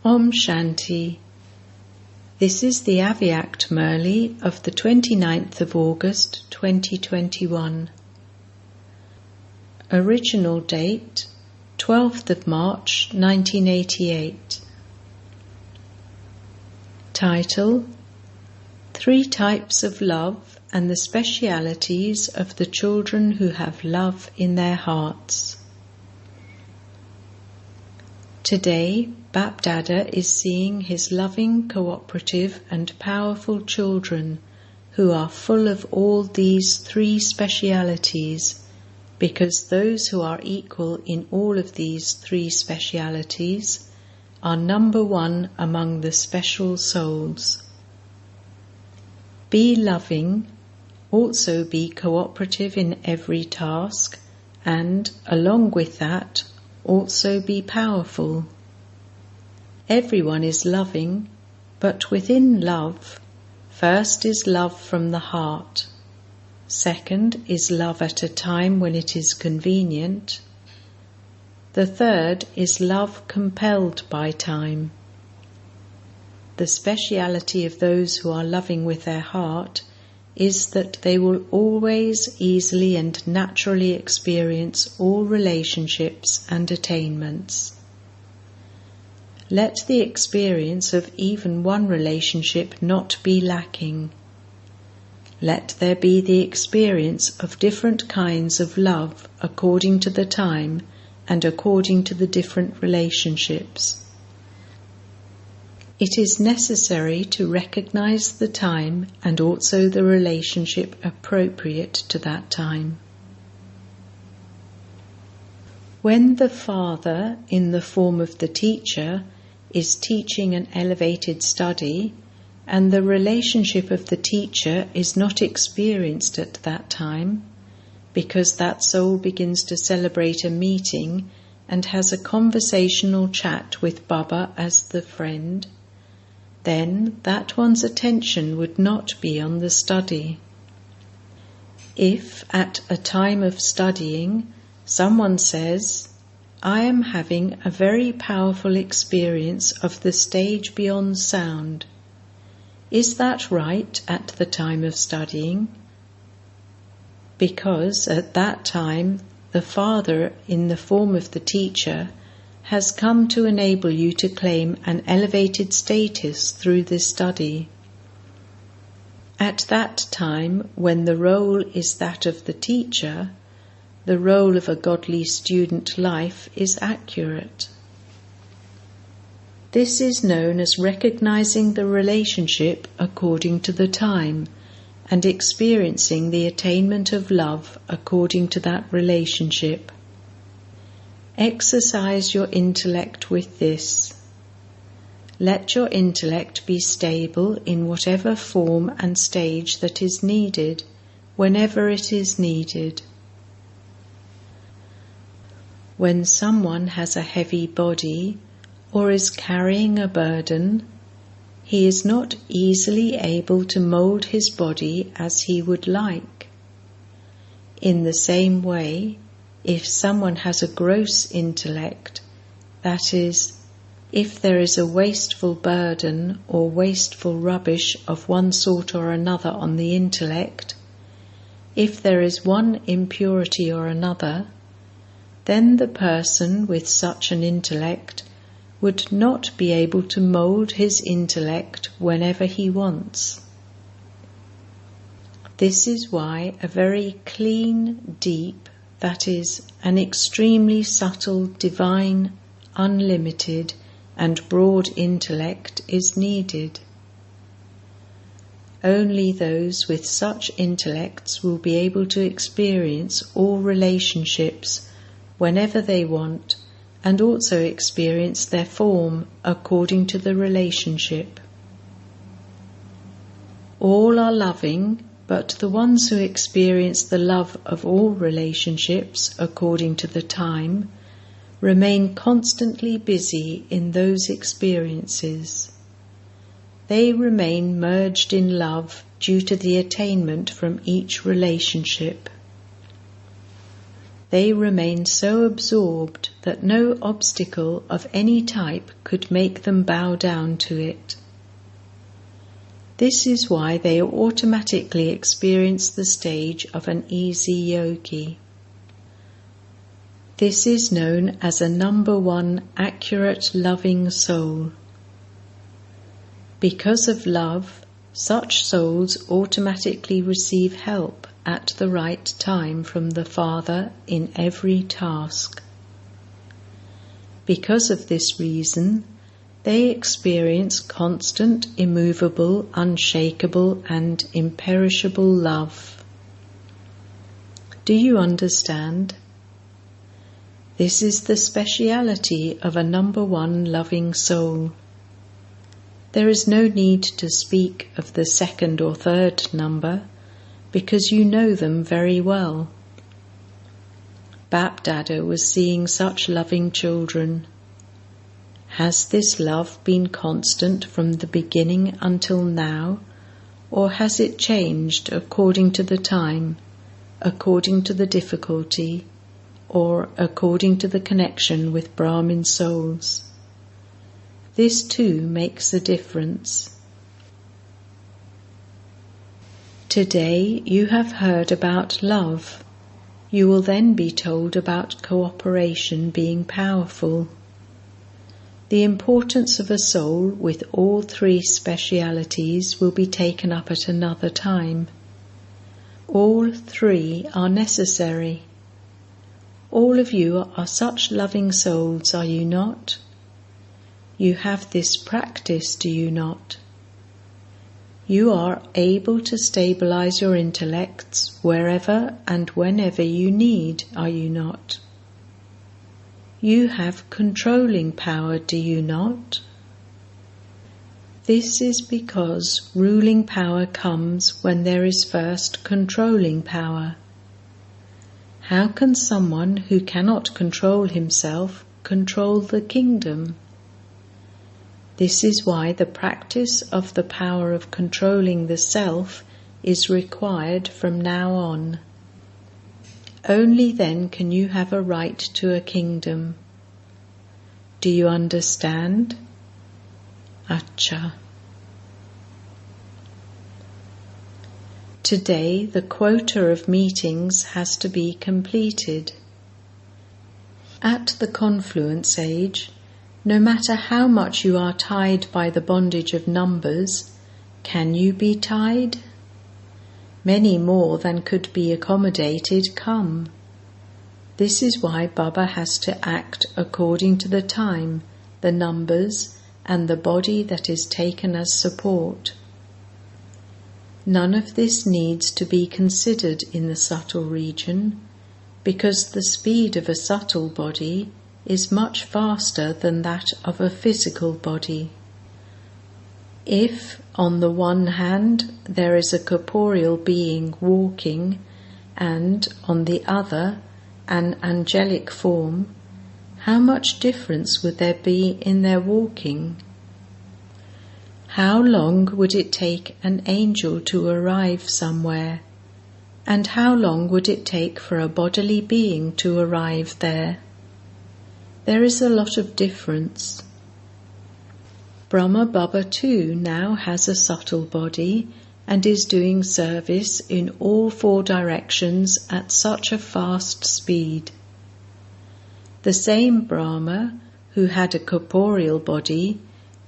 Om Shanti. This is the Avyact Murli of the 29th of August 2021. Original date 12th of March 1988. Title: Three Types of Love and the Specialities of the Children who have Love in their Hearts. Today, Bapdada is seeing his loving, cooperative and powerful children who are full of all these three specialities, because those who are equal in all of these three specialities are number one among the special souls. Be loving, also be cooperative in every task, and, along with that, also be powerful. Everyone is loving, but within love, first is love from the heart, second is love at a time when it is convenient, the third is love compelled by time. The speciality of those who are loving with their heart is that they will always easily and naturally experience all relationships and attainments. Let the experience of even one relationship not be lacking. Let there be the experience of different kinds of love according to the time and according to the different relationships. It is necessary to recognize the time and also the relationship appropriate to that time. When the Father, in the form of the teacher, is teaching an elevated study, and the relationship of the teacher is not experienced at that time, because that soul begins to celebrate a meeting and has a conversational chat with Baba as the friend, then that one's attention would not be on the study. If, at a time of studying, someone says, "I am having a very powerful experience of the stage beyond sound," is that right at the time of studying? Because at that time, the Father, in the form of the teacher, has come to enable you to claim an elevated status through this study. At that time, when the role is that of the teacher, the role of a godly student life is accurate. This is known as recognizing the relationship according to the time and experiencing the attainment of love according to that relationship. Exercise your intellect with this. Let your intellect be stable in whatever form and stage that is needed, whenever it is needed. When someone has a heavy body or is carrying a burden, he is not easily able to mold his body as he would like. In the same way, if someone has a gross intellect, that is, if there is a wasteful burden or wasteful rubbish of one sort or another on the intellect, if there is one impurity or another, then the person with such an intellect would not be able to mold his intellect whenever he wants. This is why a very clean, deep, that is, an extremely subtle, divine, unlimited and broad intellect is needed. Only those with such intellects will be able to experience all relationships whenever they want, and also experience their form according to the relationship. All are loving, but the ones who experience the love of all relationships according to the time remain constantly busy in those experiences. They remain merged in love due to the attainment from each relationship. they remain so absorbed that no obstacle of any type could make them bow down to it. This is why they automatically experience the stage of an easy yogi. This is known as a number one accurate loving soul. Because of love, such souls automatically receive help at the right time from the Father in every task. Because of this reason, they experience constant, immovable, unshakable, and imperishable love. Do you understand? This is the speciality of a number one loving soul. There is no need to speak of the second or third number, because you know them very well. Bap-Dada was seeing such loving children. Has this love been constant from the beginning until now, or has it changed according to the time, according to the difficulty, or according to the connection with Brahmin souls? This too makes a difference. Today you have heard about love. You will then be told about cooperation being powerful. The importance of a soul with all three specialities will be taken up at another time. All three are necessary. All of you are such loving souls, are you not? You have this practice, do you not? You are able to stabilize your intellects wherever and whenever you need, are you not? You have controlling power, do you not? This is because ruling power comes when there is first controlling power. How can someone who cannot control himself control the kingdom? This is why the practice of the power of controlling the self is required from now on. Only then can you have a right to a kingdom. Do you understand? Acha. Today the quota of meetings has to be completed. At the confluence age, no matter how much you are tied by the bondage of numbers, can you be tied? Many more than could be accommodated come. This is why Baba has to act according to the time, the numbers, and the body that is taken as support. None of this needs to be considered in the subtle region, because the speed of a subtle body is much faster than that of a physical body. If, on the one hand, there is a corporeal being walking, and, on the other, an angelic form, how much difference would there be in their walking? How long would it take an angel to arrive somewhere? And how long would it take for a bodily being to arrive there? There is a lot of difference. Brahma Baba too now has a subtle body and is doing service in all four directions at such a fast speed. The same Brahma, who had a corporeal body,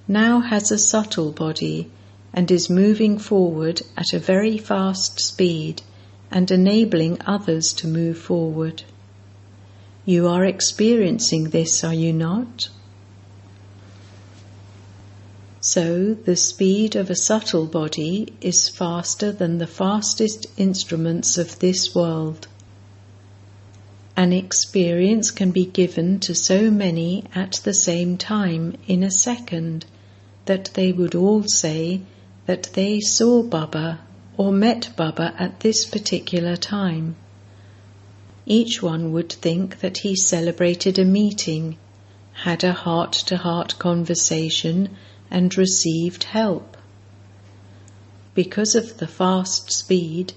now has a subtle body and is moving forward at a very fast speed and enabling others to move forward. You are experiencing this, are you not? So the speed of a subtle body is faster than the fastest instruments of this world. An experience can be given to so many at the same time in a second that they would all say that they saw Baba or met Baba at this particular time. Each one would think that he celebrated a meeting, had a heart-to-heart conversation, and received help. Because of the fast speed,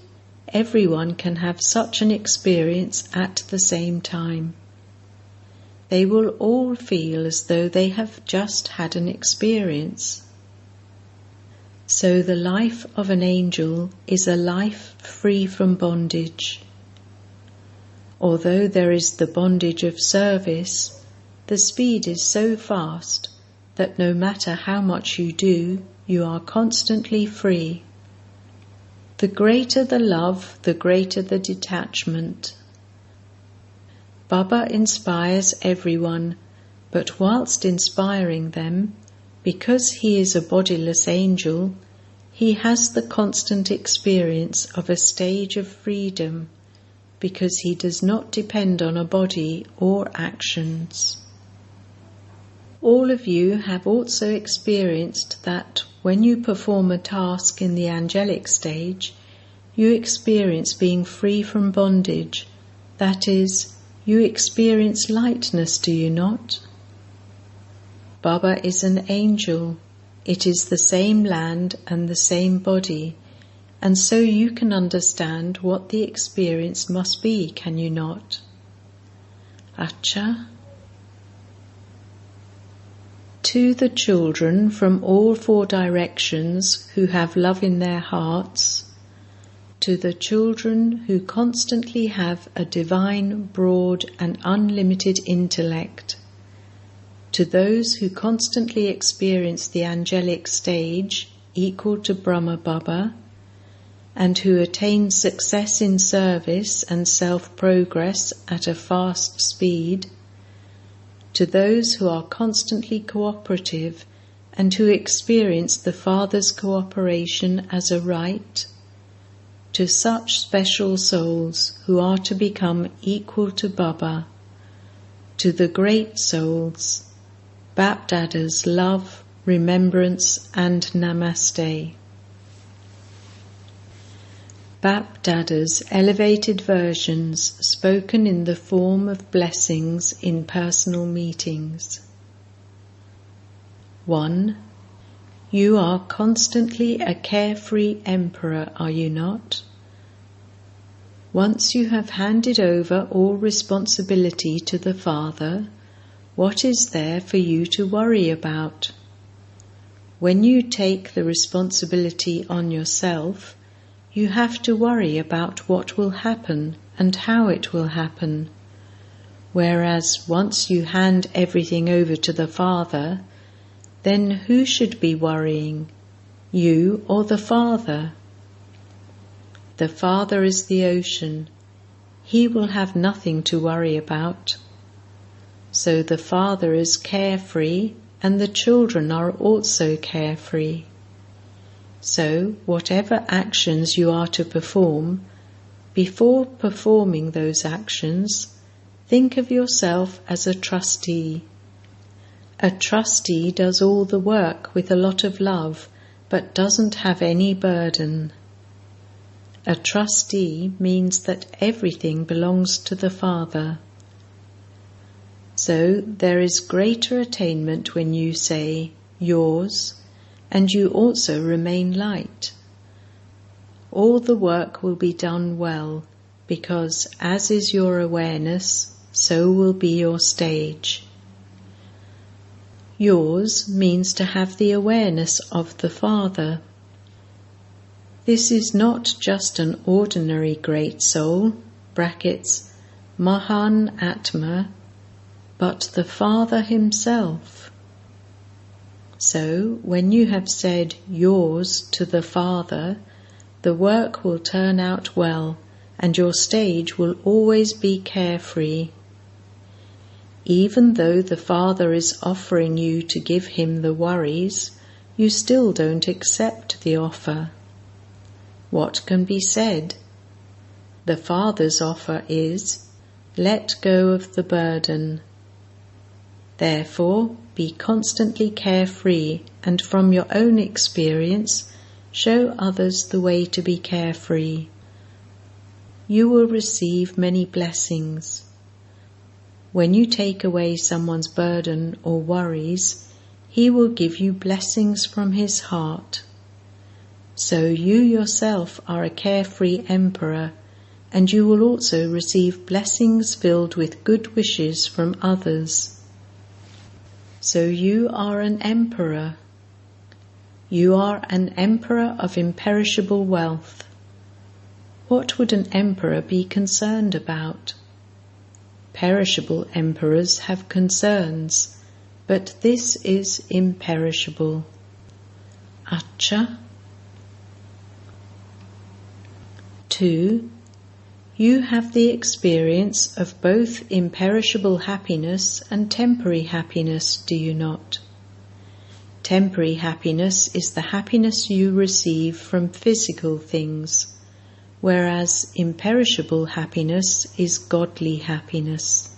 everyone can have such an experience at the same time. They will all feel as though they have just had an experience. So the life of an angel is a life free from bondage. Although there is the bondage of service, the speed is so fast that no matter how much you do, you are constantly free. The greater the love, the greater the detachment. Baba inspires everyone, but whilst inspiring them, because he is a bodiless angel, he has the constant experience of a stage of freedom, because he does not depend on a body or actions. All of you have also experienced that when you perform a task in the angelic stage, you experience being free from bondage, that is, you experience lightness, do you not? Baba is an angel. It is the same land and the same body, and so you can understand what the experience must be, can you not? Acha. To the children from all four directions who have love in their hearts, to the children who constantly have a divine, broad and unlimited intellect, to those who constantly experience the angelic stage equal to Brahma Baba, and who attain success in service and self-progress at a fast speed, to those who are constantly cooperative and who experience the Father's cooperation as a right, to such special souls who are to become equal to Baba, to the great souls, Bapdada's love, remembrance and namaste. Bapdada's elevated versions spoken in the form of blessings in personal meetings. 1. You are constantly a carefree emperor, are you not? Once you have handed over all responsibility to the Father, what is there for you to worry about? When you take the responsibility on yourself, you have to worry about what will happen and how it will happen. Whereas once you hand everything over to the Father, then who should be worrying, you or the Father? The Father is the ocean. He will have nothing to worry about. So the Father is carefree and the children are also carefree. So whatever actions you are to perform, before performing those actions, think of yourself as a trustee. A trustee does all the work with a lot of love, but doesn't have any burden. A trustee means that everything belongs to the Father. So there is greater attainment when you say, yours, and you also remain light. All the work will be done well, because as is your awareness, so will be your stage. Yours means to have the awareness of the Father. This is not just an ordinary great soul, brackets, Mahan Atma, but the Father himself. So, when you have said yours to the Father, the work will turn out well, and your stage will always be carefree. Even though the Father is offering you to give him the worries, you still don't accept the offer. What can be said? The Father's offer is, let go of the burden. Therefore, be constantly carefree, and from your own experience, show others the way to be carefree. You will receive many blessings. When you take away someone's burden or worries, he will give you blessings from his heart. So you yourself are a carefree emperor, and you will also receive blessings filled with good wishes from others. So you are an emperor. You are an emperor of imperishable wealth. What would an emperor be concerned about? Perishable emperors have concerns, but this is imperishable. Acha. 2. You have the experience of both imperishable happiness and temporary happiness, do you not? Temporary happiness is the happiness you receive from physical things, whereas imperishable happiness is godly happiness.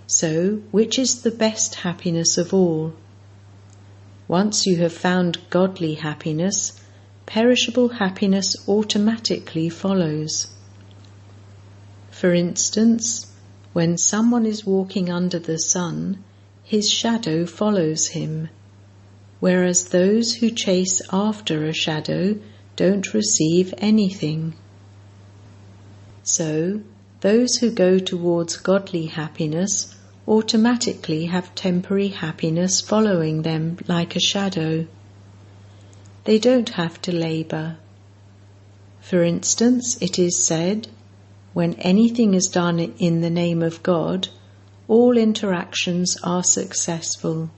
So, which is the best happiness of all? Once you have found godly happiness, perishable happiness automatically follows. For instance, when someone is walking under the sun, his shadow follows him, whereas those who chase after a shadow don't receive anything. So, those who go towards godly happiness automatically have temporary happiness following them like a shadow. They don't have to labour. For instance, it is said, when anything is done in the name of God, all interactions are successful.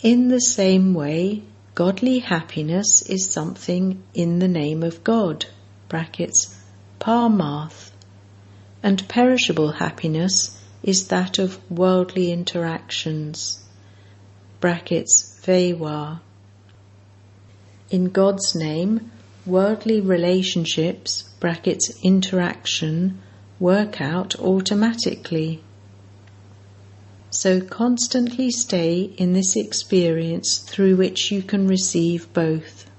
In the same way, godly happiness is something in the name of God, brackets, parmarth, and perishable happiness is that of worldly interactions, brackets, vyvar. In God's name, worldly relationships, brackets, interaction, work out automatically. So constantly stay in this experience through which you can receive both.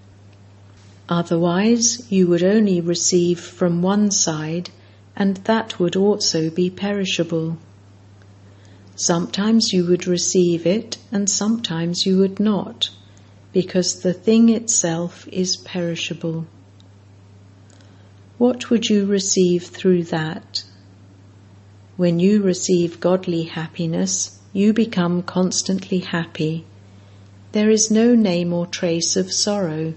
Otherwise, you would only receive from one side, and that would also be perishable. Sometimes you would receive it, and sometimes you would not, because the thing itself is perishable. What would you receive through that? When you receive godly happiness, you become constantly happy. There is no name or trace of sorrow.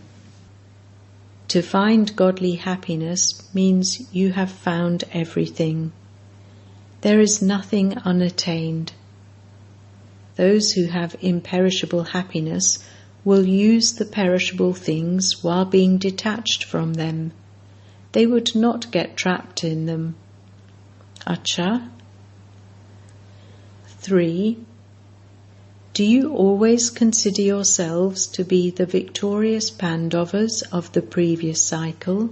To find godly happiness means you have found everything. There is nothing unattained. Those who have imperishable happiness will use the perishable things while being detached from them. They would not get trapped in them. Acha. 3. Do you always consider yourselves to be the victorious Pandavas of the previous cycle?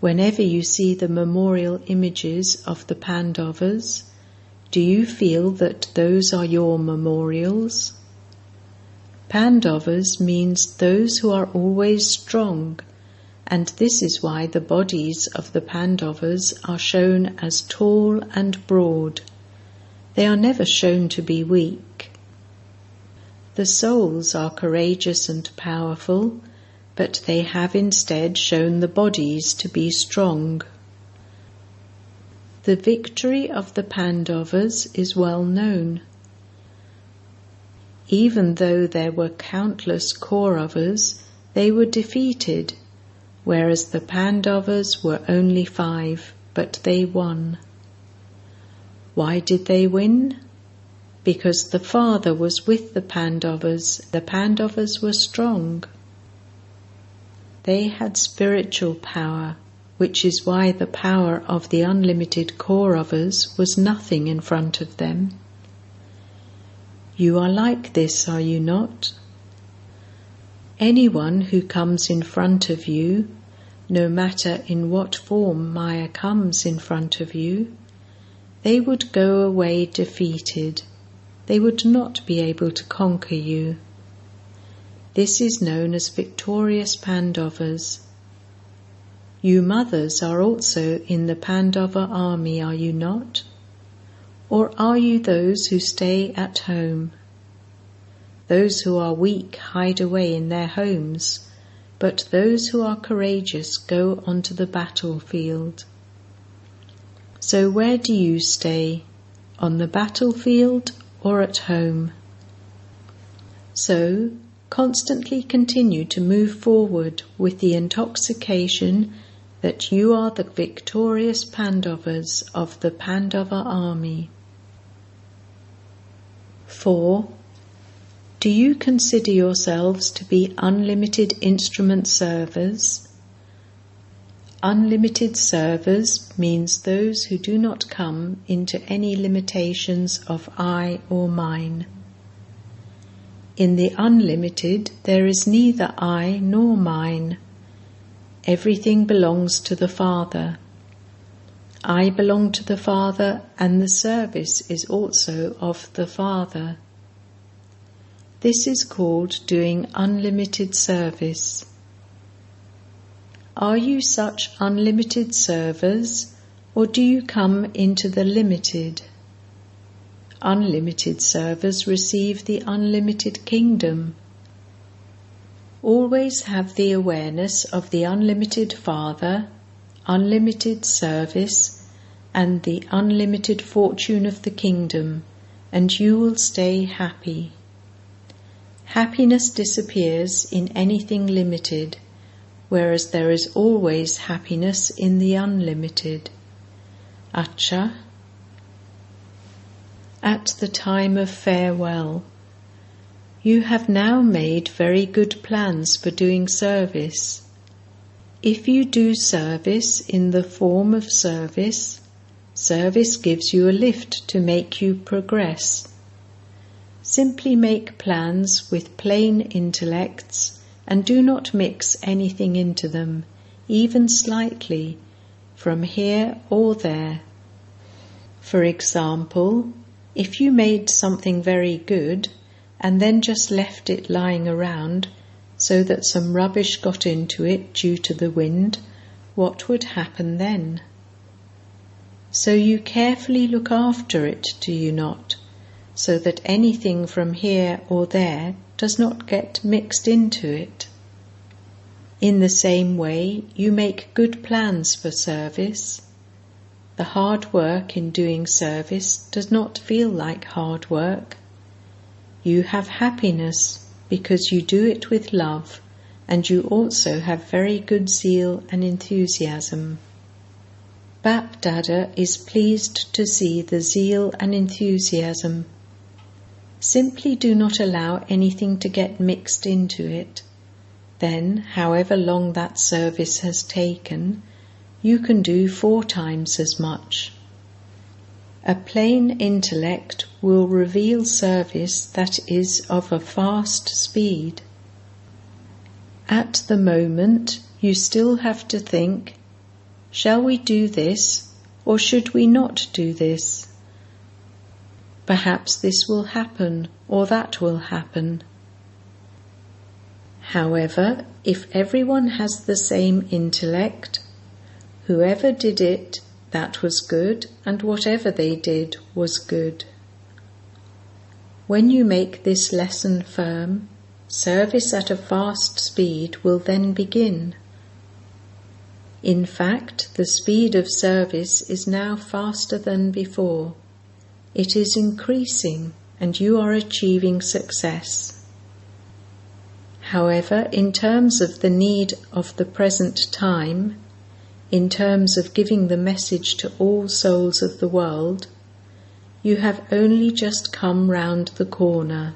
Whenever you see the memorial images of the Pandavas, do you feel that those are your memorials? Pandavas means those who are always strong, and this is why the bodies of the Pandavas are shown as tall and broad. They are never shown to be weak. The souls are courageous and powerful, but they have instead shown the bodies to be strong. The victory of the Pandavas is well known. Even though there were countless Kauravas, they were defeated, whereas the Pandavas were only 5, but they won. Why did they win? Because the Father was with the Pandavas. The Pandavas were strong. They had spiritual power, which is why the power of the unlimited Kauravas was nothing in front of them. You are like this, are you not? Anyone who comes in front of you, no matter in what form Maya comes in front of you, they would go away defeated. They would not be able to conquer you. This is known as victorious Pandavas. You mothers are also in the Pandava army, are you not? Or are you those who stay at home? Those who are weak hide away in their homes, but those who are courageous go onto the battlefield. So where do you stay? On the battlefield or at home? So, constantly continue to move forward with the intoxication that you are the victorious Pandavas of the Pandava army. 4. Do you consider yourselves to be unlimited instrument servers? Unlimited servers means those who do not come into any limitations of I or mine. In the unlimited, there is neither I nor mine. Everything belongs to the Father. I belong to the Father, and the service is also of the Father. This is called doing unlimited service. Are you such unlimited servers, or do you come into the limited? Unlimited servers receive the unlimited kingdom. Always have the awareness of the unlimited Father, unlimited service, and the unlimited fortune of the kingdom, and you will stay happy. Happiness disappears in anything limited, whereas there is always happiness in the unlimited. Acha. At the time of farewell, you have now made very good plans for doing service. If you do service in the form of service, service gives you a lift to make you progress. Simply make plans with plain intellects and do not mix anything into them, even slightly, from here or there. For example, if you made something very good and then just left it lying around so that some rubbish got into it due to the wind, what would happen then? So you carefully look after it, do you not, so that anything from here or there does not get mixed into it? In the same way, you make good plans for service. The hard work in doing service does not feel like hard work. You have happiness because you do it with love, and you also have very good zeal and enthusiasm. Bap Dada is pleased to see the zeal and enthusiasm. Simply do not allow anything to get mixed into it. Then, however long that service has taken, you can do 4 times as much. A plain intellect will reveal service that is of a fast speed. At the moment, you still have to think, shall we do this, or should we not do this? Perhaps this will happen, or that will happen. However, if everyone has the same intellect, whoever did it, that was good, and whatever they did was good. When you make this lesson firm, service at a fast speed will then begin. In fact, the speed of service is now faster than before. It is increasing, and you are achieving success. However, in terms of the need of the present time, in terms of giving the message to all souls of the world, you have only just come round the corner.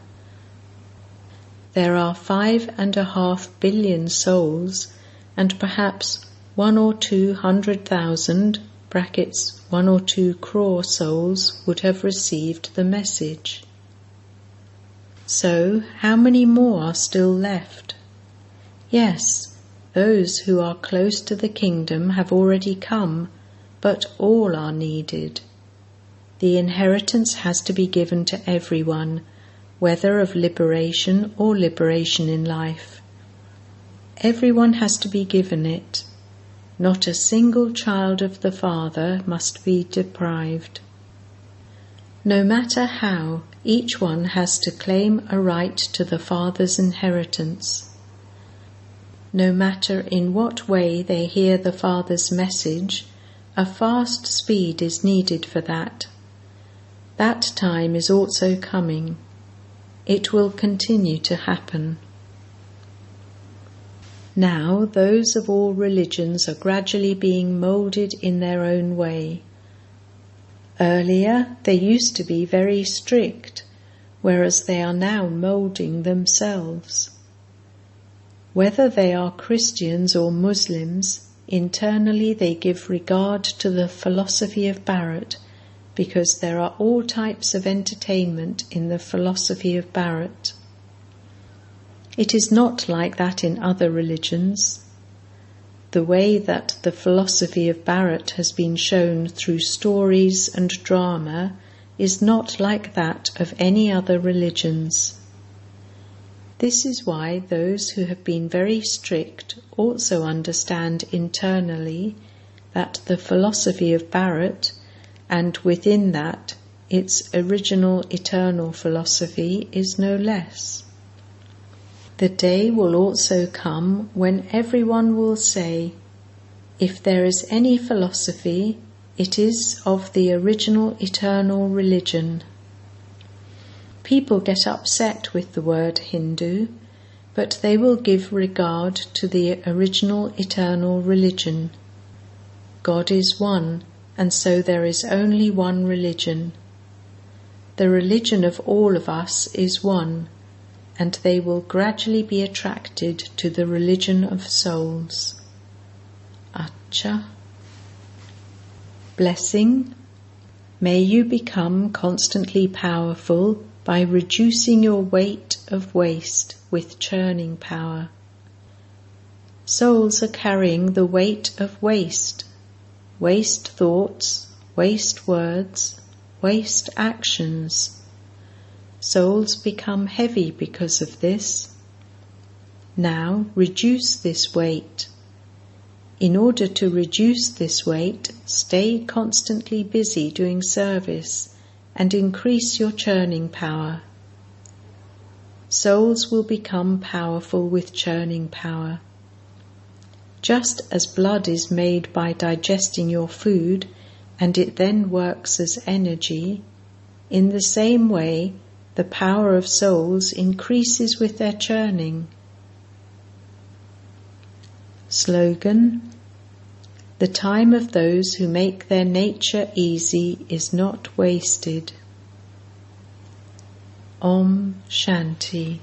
There are 5.5 billion souls, and perhaps 1 or 200,000 (1 or 2 crore) souls would have received the message. So, how many more are still left? Yes, those who are close to the kingdom have already come, but all are needed. The inheritance has to be given to everyone, whether of liberation or liberation in life. Everyone has to be given it. Not a single child of the Father must be deprived. No matter how, each one has to claim a right to the Father's inheritance. No matter in what way they hear the Father's message, a fast speed is needed for that. That time is also coming. It will continue to happen. Now those of all religions are gradually being moulded in their own way. Earlier they used to be very strict, whereas they are now moulding themselves. Whether they are Christians or Muslims, internally they give regard to the philosophy of Bharat, because there are all types of entertainment in the philosophy of Bharat. It is not like that in other religions. The way that the philosophy of Bharat has been shown through stories and drama is not like that of any other religions. This is why those who have been very strict also understand internally that the philosophy of Bharat, and within that its original eternal philosophy, is no less. The day will also come when everyone will say, if there is any philosophy, it is of the original eternal religion. People get upset with the word Hindu, but they will give regard to the original eternal religion. God is one, and so there is only one religion. The religion of all of us is one, and they will gradually be attracted to the religion of souls. Acha. Blessing. May you become constantly powerful by reducing your weight of waste with churning power. Souls are carrying the weight of waste thoughts, waste words, waste actions. Souls become heavy because of this. Now reduce this weight. In order to reduce this weight, stay constantly busy doing service and increase your churning power. Souls will become powerful with churning power. Just as blood is made by digesting your food and it then works as energy, in the same way the power of souls increases with their churning. Slogan. The time of those who make their nature easy is not wasted. Om Shanti.